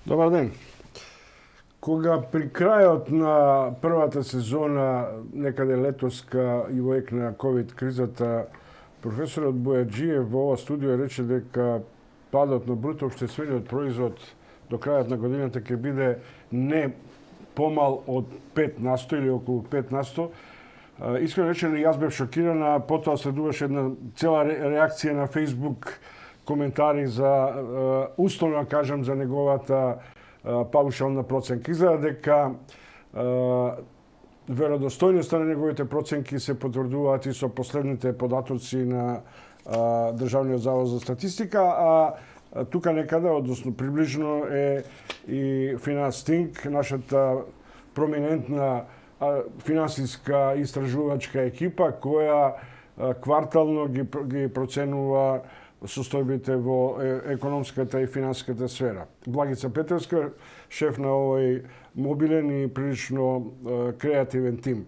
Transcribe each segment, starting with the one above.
Добар ден. Кога при крајот на првата сезона, некаде летоска и во ек на ковид кризата, професорот Бојаджиев во ова студио рече дека падот на бруто општествениот производ до крајот на годината ќе биде не помал од 5% или околу 5%. Искрено речено, јас бев шокиран, а потоа следуваше една цела реакција на Facebook, коментари за, условно кажам, за неговата паушална проценка. Изгледа дека веродостојноста на неговите проценки се потврдуваат и со последните податоци на Државниот завод за статистика, а тука некаде, односно приближно е и Финанстинк, нашата проминентна финансиска истражувачка екипа која квартално ги проценува состојбите во економската и финансиската сфера. Благица Петревска, шеф на овој мобилен и прилично креативен тим.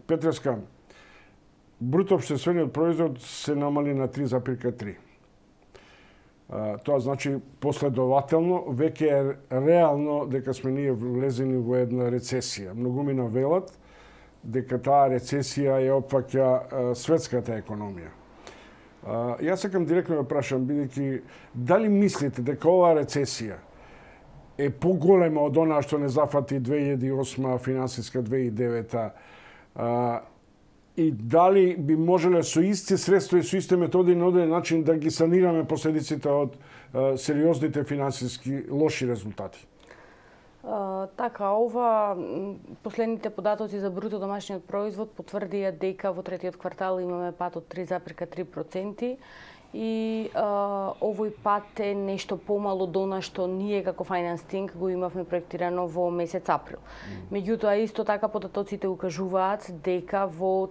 Петревска, бруто општествениот производ се намали на 3,3. Тоа значи последователно, веќе е реално дека сме ние влезени во една рецесија. Многумина велат дека таа рецесија ја опфаќа светската економија. Јас сакам директно да прашам, бидејќи дали мислите дека оваа рецесија е поголема од онаа што не зафати 2008, финансиска 2009, и дали би можеле со исти средства и со исти методи на одреден начин да ги санираме последиците од сериозните финансиски лоши резултати? Така, последните податоци за бруто домашниот производ потврдија дека во третиот квартал имаме пат од 3,3% и овој пат е нешто помало до она што ние како Финанстинк го имавме проектирано во месец април. Меѓутоа, исто така податоците укажуваат дека во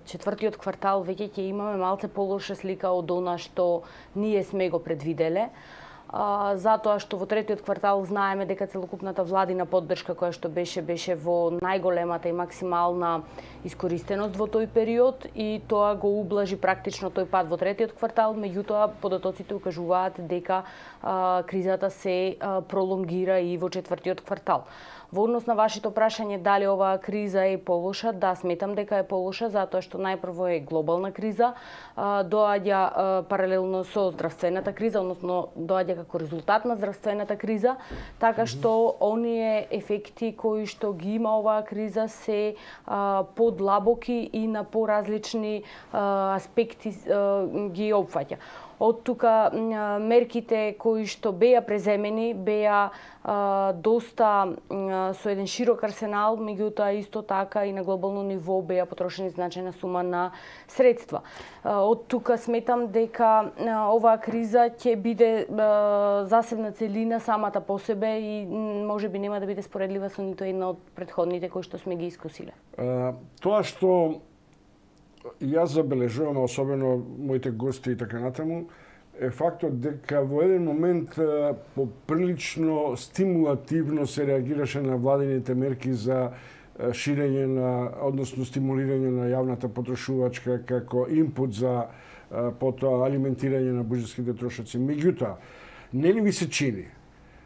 четвртиот квартал веќе ќе имаме малце полоша слика од она што ние сме го предвиделе. Затоа што во третиот квартал знаеме дека целокупната владина поддршка која што беше во најголемата и максимална искористеност во тој период и тоа го ублажи практично тој пад во третиот квартал, меѓутоа податоците укажуваат дека кризата се пролонгира и во четвртиот квартал. Во однос на вашето прашање дали оваа криза е полоша, да, сметам дека е полоша затоа што најпрво е глобална криза, доаѓа паралелно со здравствената криза, односно доаѓа како резултат на здравствената криза, така што оние ефекти кои што ги има оваа криза се подлабоки и на поразлични аспекти ги опфаќа. Од тука мерките кои што беа преземени беа доста со еден широк арсенал, меѓутоа исто така и на глобално ниво беа потрошени значајна сума на средства. Од тука сметам дека оваа криза ќе биде засебна целина самата по себе и можеби нема да биде споредлива со ниту една од претходните кои што сме ги искусиле. Тоа што јас забележувам, особено моите гости и така натаму, е фактот дека во еден момент поприлично стимулативно се реагираше на владините мерки за ширење на, односно стимулирање на јавната потрошувачка како инпут за потоа алиментирање на буџетските трошоци. Меѓутоа, нели ви се чини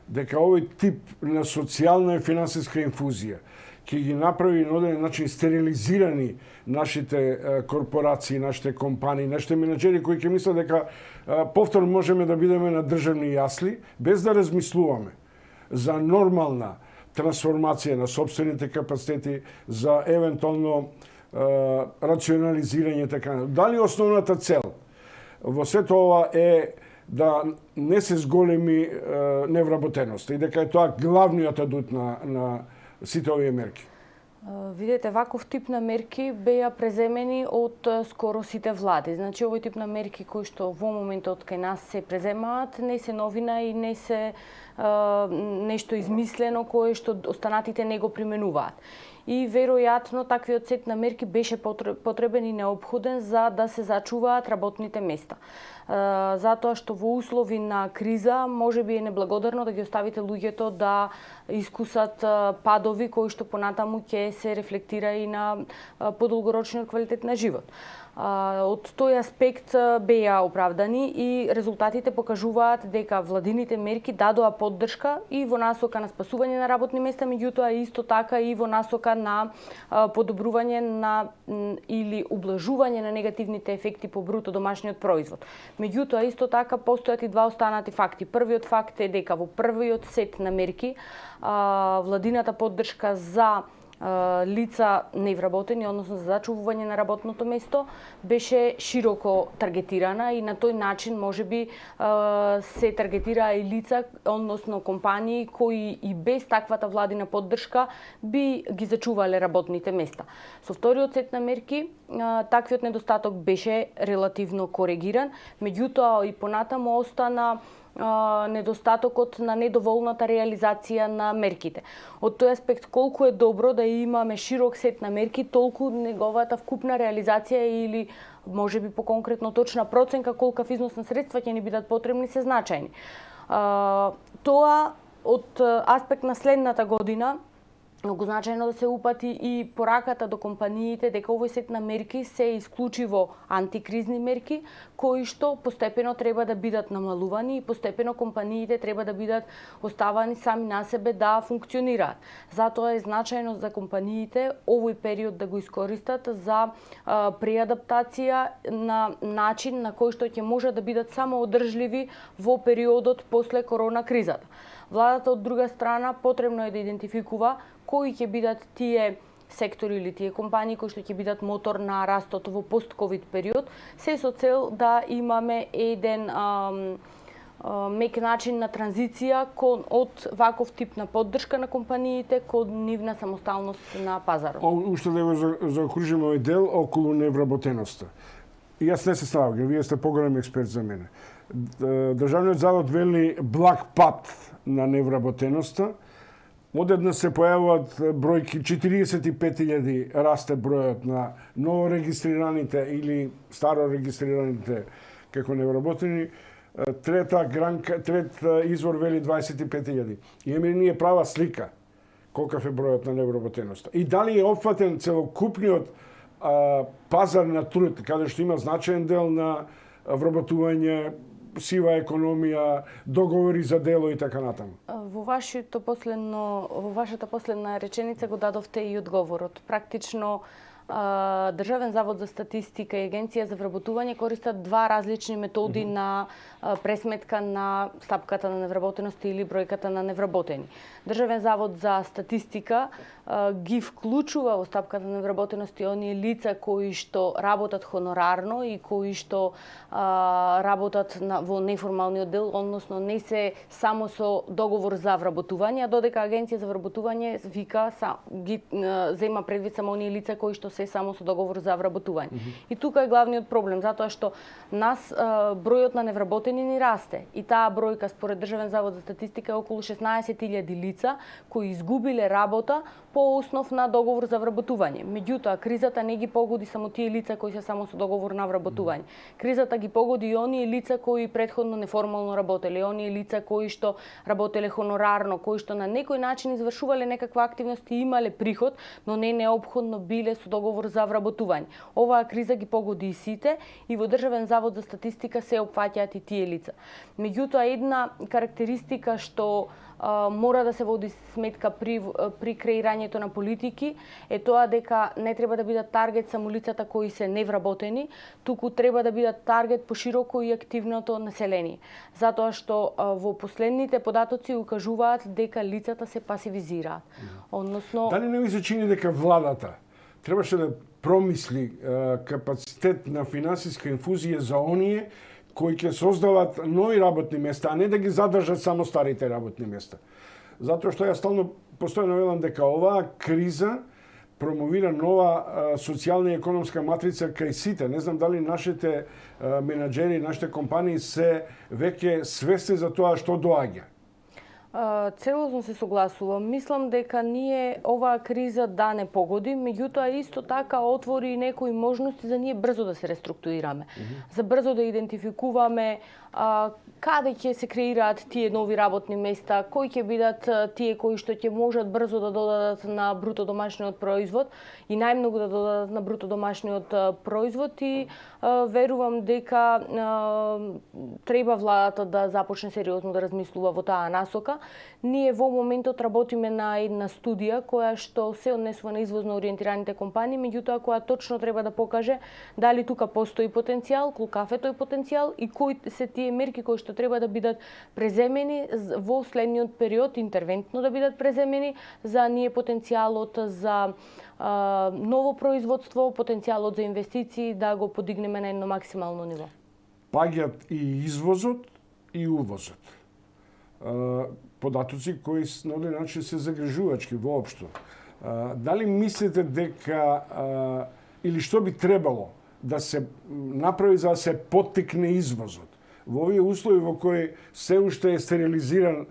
дека овој тип на социјална и финансиска инфузија ќе ги направи на одреден начин стерилизирани нашите корпорации, нашите компании, нашите менеджери кои ќе мислат дека повторно можеме да бидеме на државни јасли, без да размислуваме за нормална трансформација на собствените капацитети, за евентуално рационализирање така. Дали основната цел во сето ова е да не се зголеми невработеноста и дека е тоа главниот адут на сите овие мерки? Видете, ваков тип на мерки беа преземени од скоро сите влади. Значи, овој тип на мерки кои што во моментот кај нас се преземаат не се новина и не се нешто измислено кое што останатите не го применуваат. И веројатно таквиот сет на мерки беше потребен и неопходен за да се зачуваат работните места. Затоа што во услови на криза можеби е неблагодарно да ги оставите луѓето да искусат падови кои што понатаму ќе се рефлектира и на подолгорочниот квалитет на живот. Од тој аспект беа оправдани и резултатите покажуваат дека владините мерки дадоа поддршка и во насока на спасување на работни места, меѓутоа исто така и во насока на подобрување на или ублажување на негативните ефекти по бруто домашниот производ. Меѓутоа исто така постојат и два останати факти. Првиот факт е дека во првиот сет на мерки владината поддршка за лица невработени, односно за зачувување на работното место, беше широко таргетирана и на тој начин можеби се таргетираа и лица, односно компании кои и без таквата владина поддршка би ги зачувале работните места. Со вториот сет на мерки таквиот недостаток беше релативно коригиран, меѓутоа и понатаму остана недостатокот на недоволната реализација на мерките. Од тој аспект, колку е добро да имаме широк сет на мерки, толку неговата вкупна реализација или можеби по конкретно точна проценка колкав износ на средства ќе ни бидат потребни се значајни. Тоа од аспект на следната година многу значајно да се упати и пораката до компаниите дека овој сет на мерки се исклучиво антикризни мерки кои што постепено треба да бидат намалувани и постепено компаниите треба да бидат оставани сами на себе да функционираат. Затоа е значајно за компаниите овој период да го искористат за преадаптација на начин на кој што ќе може да бидат само одржливи во периодот после корона кризата. Владата од друга страна потребно е да идентификува кои ќе бидат тие сектори или тие компании кои што ќе бидат мотор на растот во пост-ковид период, се со цел да имаме еден мек начин на транзиција од ваков тип на поддршка на компаниите кон нивна самосталност на пазарот. Уште да го заокружиме овој дел околу невработеноста. Јас не се ставам, вие сте поголем експерт за мене. Државниот завод вели благ пат на невработеноста. Одеднаш се појавуваат бројки 45.000 расте бројот на новорегистрираните или старо регистрираните како невработени. Трет извор вели 25.000. Имаме ли ние права слика колкав е бројот на невработеноста? И дали е опфатен целокупниот пазар на труд, каде што има значаен дел на вработување, сива економија, договори за дело и така натаму. Во вашата последна реченица го дадовте и одговорот. Практично Државен завод за статистика и Агенција за вработување користат два различни методи на пресметка на стапката на невработеност или бројката на невработени. Државен завод за статистика ги вклучува во стапката на невработеност и оние лица кои што работат хонорарно и кои што работат во неформалниот дел, односно не се само со договор за вработување, додека Агенција за вработување зема предвид само оние лица кои што се само со договор за вработување. И тука е главниот проблем, затоа што нас бројот на невработени ни расте. И таа бројка според Државен завод за статистика е околу 16.000 лица кои изгубиле работа по основ на договор за вработување. Меѓутоа, кризата не ги погоди само тие лица кои се само со договор на вработување. Кризата ги погоди и оние лица кои претходно неформално работеле, оние лица кои што работеле хонорарно, кои што на некој начин извршувале некаква активност и имале приход, но не неопходно биле со договор за вработување. Оваа криза ги погоди и сите и во Државен завод за статистика се опфаќаат и тие лица. Меѓутоа, една карактеристика што мора да се води сметка при креирањето на политики е тоа дека не треба да бидат таргет само лицата кои се невработени, туку треба да бидат таргет пошироко и активното население. Затоа што во последните податоци укажуваат дека лицата се пасивизираат. Односно, дали не ви се чини дека владата требаше да промисли капацитет на финансиска инфузија за оние кои ќе создават нови работни места, а не да ги задржат само старите работни места. Затоа што ја стално постојано велам дека оваа криза промовира нова социјална и економска матрица кај сите. Не знам дали нашите менаџери, нашите компании се веќе свесни за тоа што доаѓа. Целосно се согласувам. Мислам дека ние оваа криза да не погоди, меѓутоа исто така отвори и некои можности за ние брзо да се реструктурираме. За брзо да идентификуваме каде ќе се креираат тие нови работни места, кои ќе бидат тие кои што ќе можат брзо да додадат на бруто домашниот производ и најмногу да додадат на бруто домашниот производ и верувам дека треба владата да започне сериозно да размислува во таа насока. Ние во моментот работиме на една студија која што се однесува на извозно ориентираните компании, меѓутоа која точно треба да покаже дали тука постои потенцијал, колкав е тој потенцијал и кои се тие мерки кои што треба да бидат преземени во следниот период, интервентно да бидат преземени за ние потенцијалот за ново производство, потенцијалот за инвестиции да го подигнеме на едно максимално ниво. Паѓат и извозот и увозот. Податоци кои на оден начин се загрижувачки воопшто. Дали мислите дека или што би требало да се направи за да се поттикне извозот? Во овие услови во кои се уште е стерилизиран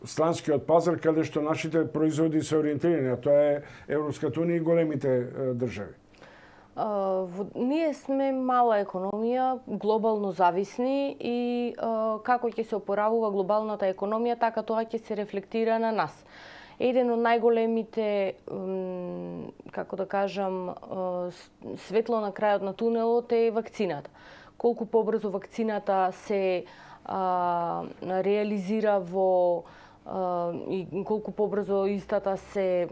странскиот пазар, каде што нашите производи се ориентирани, а тоа е Европската унија и големите држави. Ние сме мала економија, глобално зависни и како ќе се опоравува глобалната економија, така тоа ќе се рефлектира на нас. Еден од најголемите, како да кажам, светло на крајот на тунелот е вакцината. Колку побрзо вакцината се реализира во и колку побрзо истата се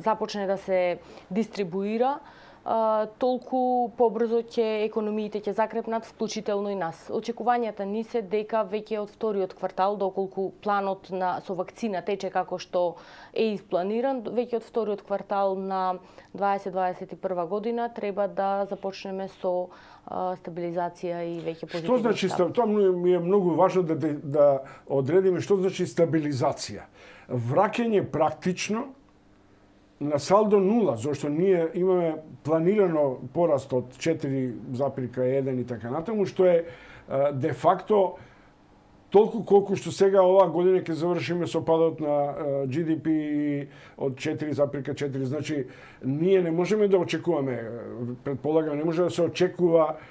започне да се дистрибуира, толку побрзо ќе економиите ќе закрепнат, вклучително и нас. Очекувањата ни се дека веќе од вториот квартал, доколку планот со вакцина тече како што е испланиран, веќе од вториот квартал на 2021 година треба да започнеме со стабилизација и веќе позитивни. Што значи тоа ми е многу важно да одредиме што значи стабилизација. Враќање практично на салдо нула, зашто ние имаме планирано пораст од 4,1 и така натаму, што е де факто толку колку што сега оваа година ќе завршиме со падот на GDP од 4,4. Значи, ние не можеме да очекуваме, предполагам, не може да се очекува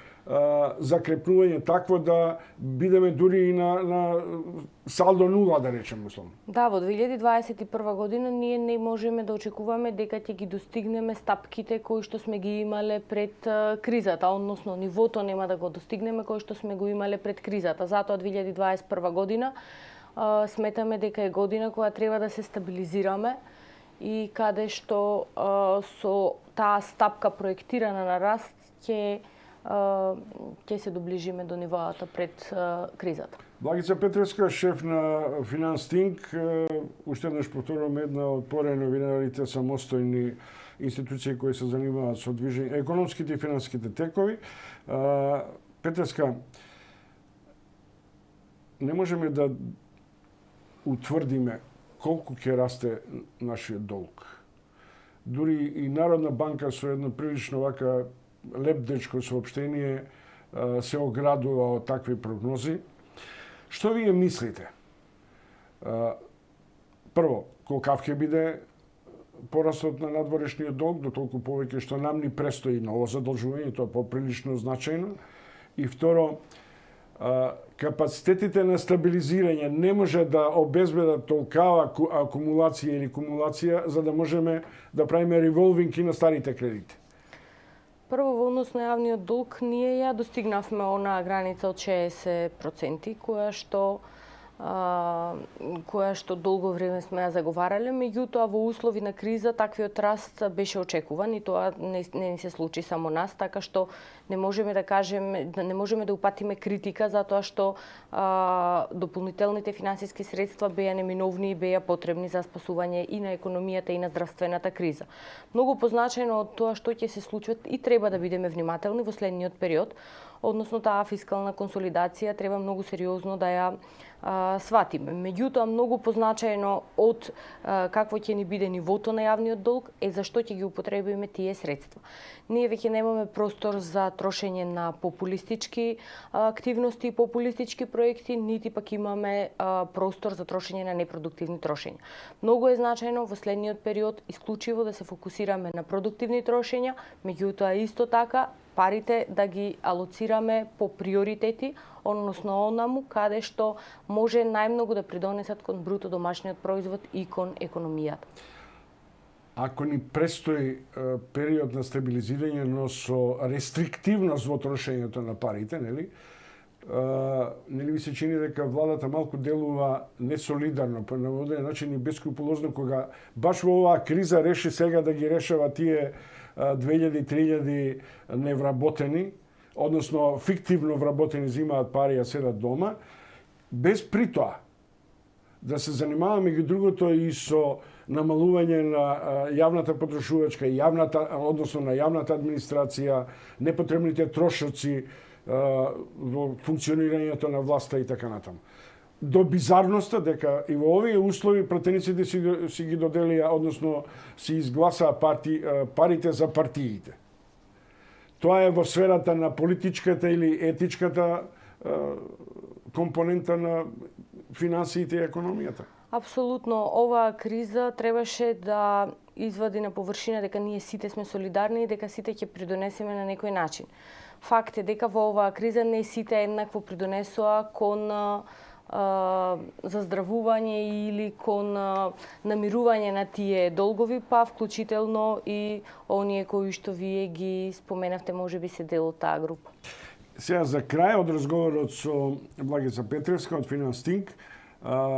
закрепнување такво да бидеме дури и на салдо нула, да речеме условно. Да, во 2021 година ние не можеме да очекуваме дека ќе ги достигнеме стапките кои што сме ги имале пред кризата, односно нивото нема да го достигнеме кои што сме го имале пред кризата. Затоа 2021 година сметаме дека е година која треба да се стабилизираме и каде што со таа стапка проектирана на раст ќе се доближиме до нивоата пред кризата. Благица Петревска, шеф на Finance Think, уште еднаш повторувам една од пореновинарите самостојни институции кои се занимаваат со движење, економските и финансиските текови. Петревска, не можеме да утврдиме колку ќе расте нашиот долг. Дури и Народна банка со едно прилично вака лепдечко соопштение се оградува од такви прогнози. Што вие мислите? Прво, колкав ќе биде порастот на надворешниот долг, дотолку повеќе што нам ни престои ново задолжување, тоа поприлично значајно. И второ, капацитетите на стабилизирање не може да обезбедат толкава акумулација или кумулација за да можеме да правиме револвинг и на старите кредити. Прво, во однос на јавниот долг, ние ја достигнавме онаа граница од 60%, која што долго време сме ја заговарале, меѓутоа во услови на криза таквиот раст беше очекуван и тоа не ни се случи само нас, така што не можеме да кажеме, не можеме да упатиме критика затоа што дополнителните финансиски средства беа неминовни и беа потребни за спасување и на економијата и на здравствената криза. Многу позначајно од тоа што ќе се случат и треба да бидеме внимателни во следниот период, односно таа фискална консолидација треба многу сериозно да ја сватиме. Меѓутоа, многу позначаено од какво ќе ни биде нивото на јавниот долг е зашто ќе ги употребиме тие средства. Ние веќе немаме простор за трошење на популистички активности и популистички проекти, нити пак имаме простор за трошење на непродуктивни трошења. Многу е значајно во следниот период исклучиво да се фокусираме на продуктивни трошења, меѓутоа исто така парите да ги алоцираме по приоритети, односно онаму каде што може најмногу да придонесат кон бруто домашниот производ и кон економијата. Ако ни престои период на стабилизирање, но со рестриктивност во трошењето на парите, нели? Нели ми се чини дека владата малку делува несолидарно, по одреден начин и бескрупулозно, кога баш во оваа криза реши сега да ги решава тие 2000-3000 невработени, односно фиктивно вработени земаат пари, а седат дома, без притоа да се занимаваме меѓу другото и со намалување на јавната потрошувачка и односно на јавната администрација, непотребните трошоци во функционирањето на власта и така натаму. До бизарноста дека и во овие услови пратениците си ги доделија, односно си изгласаа парите за партиите. Тоа е во сферата на политичката или етичката компонента на финансиите и економијата. Апсолутно, оваа криза требаше да извади на површина дека ние сите сме солидарни и дека сите ќе придонесеме на некој начин. Факт е дека во оваа криза не сите еднакво придонесоа кон заздравување или кон намирување на тие долгови, па вклучително и оние кои што вие ги споменавте, можеби се дел од таа група. Сега за крај од разговорот со Благица Петревска од Финанстинк,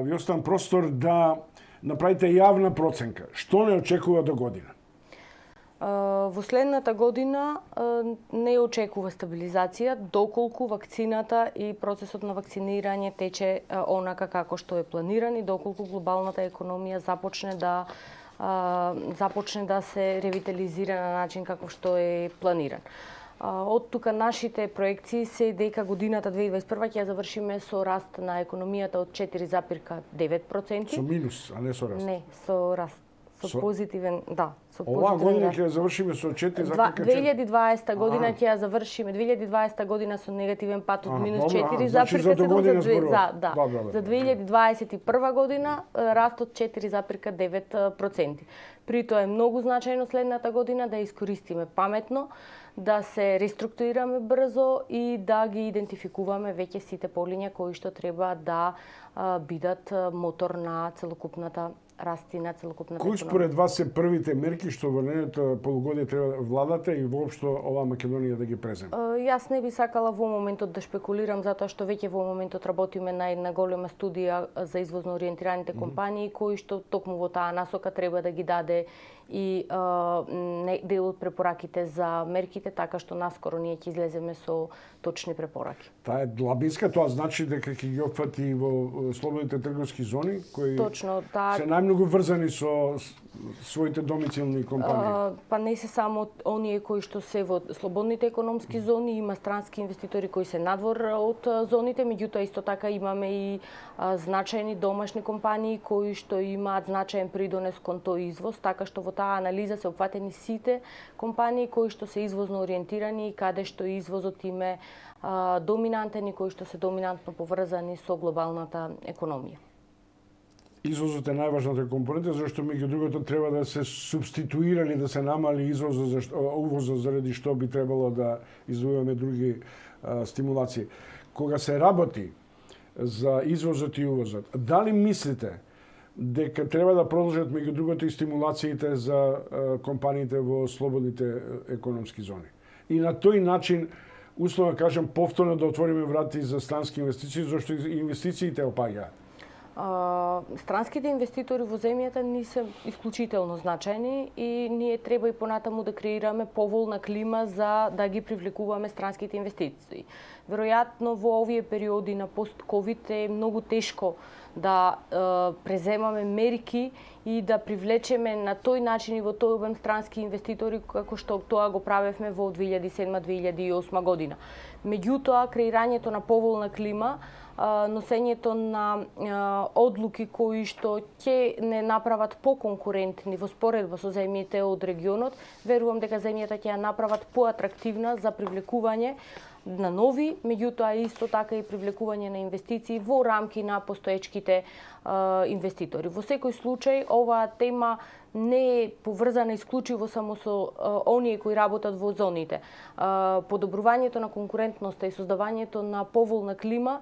ви оставам простор да направите јавна проценка. Што не очекува до година? Во следната година не очекува стабилизација доколку вакцината и процесот на вакцинирање тече онака како што е планиран и доколку глобалната економија започне да се ревитализира на начин како што е планиран. Од тука нашите проекции се дека годината 2021 ќе ја завршиме со раст на економијата од 4,9%. Со минус, а не со раст? Не, со раст. Со позитивен, да, со позитивен. Оваа година ќе ја завршиме со 4,4%. 2020 година ќе ја завршиме. 2020 година со негативен пат од минус 4,7%. Значи за 2021 година раст од 4,9%. При тоа е многу значајно следната година да искористиме паметно, да се реструктурираме брзо и да ги идентификуваме веќе сите полиња кои што треба да бидат мотор на целокупната расти на целокупната Кои според вас се првите мерки што во наредното полугодие треба владата и воопшто оваа Македонија да ги преземе? Јас не би сакала во моментот да шпекулирам, затоа што веќе во моментот работиме на една голема студија за извозно ориентираните компании, кои што токму во таа насока треба да ги даде и дел од препораките за мерките, така што наскоро ние ќе излеземе со точни препораки. Таа е длабинска, тоа значи дека ќе ги опфати во слободните трговски зони кои Точно, се најмногу врзани со своите домицилни компании. Па не се само оние кои што се во слободните економски зони, има странски инвеститори кои се надвор од зоните, меѓутоа исто така имаме и значајни домашни компании кои што имаат значаен придонес кон тој извоз, така што во таа анализа се опфатени сите компании кои што се извозно ориентирани и каде што извозот им е доминантен и кои што се доминантно поврзани со глобалната економија. Извозот е најважната компонента, зашто меѓу другото треба да се субституира или да се намали увозот, заради што би требало да издвојуваме други стимулации. Кога се работи за извозот и увозот, дали мислите дека треба да продолжат меѓу другото и стимулациите за компаниите во слободните економски зони? И на тој начин, условно кажам, повторно да отвориме врати за странски инвестиции, зашто инвестициите опаѓаат? Странските инвеститори во земјата ни се исклучително значајни и ние треба и понатаму да креираме поволна клима за да ги привлекуваме странските инвестиции. Веројатно во овие периоди на пост-ковид е многу тешко да преземаме мерки и да привлечеме на тој начин и во тој обем странски инвеститори како што тоа го правевме во 2007-2008 година. Меѓутоа, креирањето на поволна клима, носењето на одлуки кои што ќе не направат поконкурентни во споредба со земјите од регионот, верувам дека земјата ќе ја направат поатрактивна за привлекување на нови, меѓутоа исто така и привлекување на инвестиции во рамки на постоечките инвеститори. Во секој случај, оваа тема не е поврзана исклучиво само со оние кои работат во зоните. Подобрувањето на конкурентноста и создавањето на поволна клима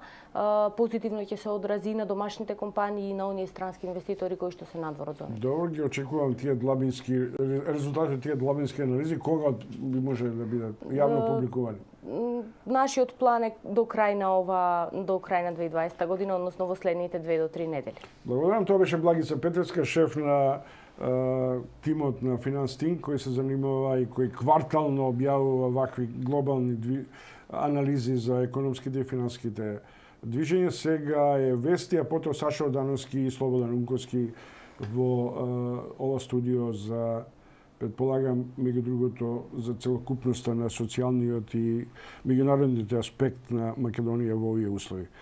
позитивно ќе се одрази на домашните компании и на оние странски инвеститори кои што се надвор од зоните. Добро, ги очекувам тие длабински резултати, тие длабински анализи, кога би може да бидат јавно публикувани? Нашиот план е до крај на 2020 година, односно во следните 2 до 3 недели. Благодарам, тоа беше Благица Петревска, шеф на тимот на Finance Team, кој се занимава и кој квартално објавува вакви глобални анализи за економските и финансските движења. Сега е Вести, а потоа Сашо Дановски и Слободан Унковски во ова студио за, предполагам, меѓу другото, за целокупноста на социјалниот и меѓународниот аспект на Македонија во овие услови.